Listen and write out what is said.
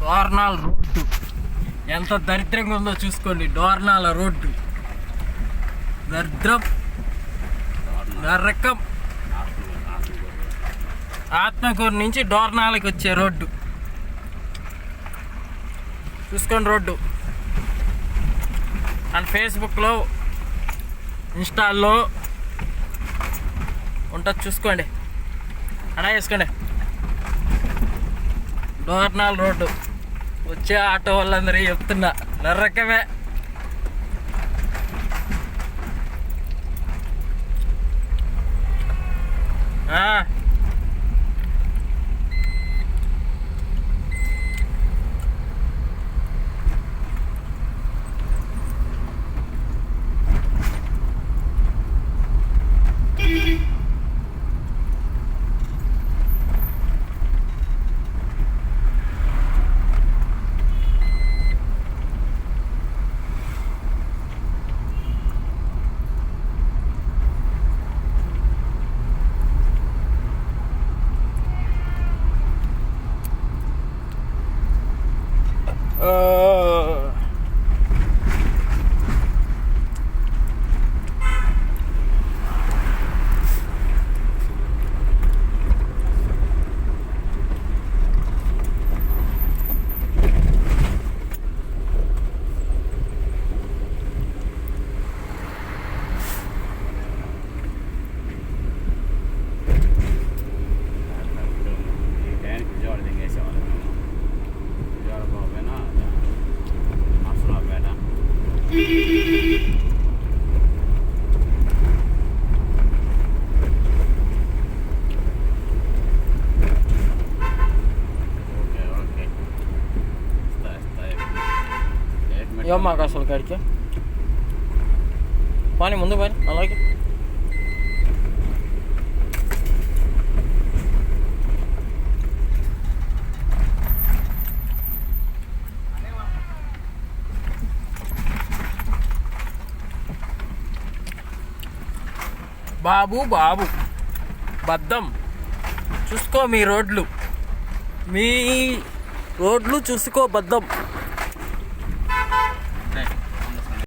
Dornala road ఎంత దరిద్రంగా ఉందో చూసుకోండి. డోర్నాల రోడ్డు దరిద్రం, నరకం. ఆత్మకూరు నుంచి డోర్నాలకి వచ్చే రోడ్డు చూసుకోండి. రోడ్డు అండ్ ఫేస్బుక్లో, ఇన్స్టాల్లో ఉంటుంది, చూసుకోండి. అలా వేసుకోండి. డోర్నాల రోడ్డు వచ్చే ఆటో వాళ్ళందరూ చెప్తున్నా నరకమే. మాకు అసలు కాడికి పాని ముందు పాని అలాగే బాబు బాబు బద్దం చూసుకో మీ రోడ్లు చూసుకో బద్దం.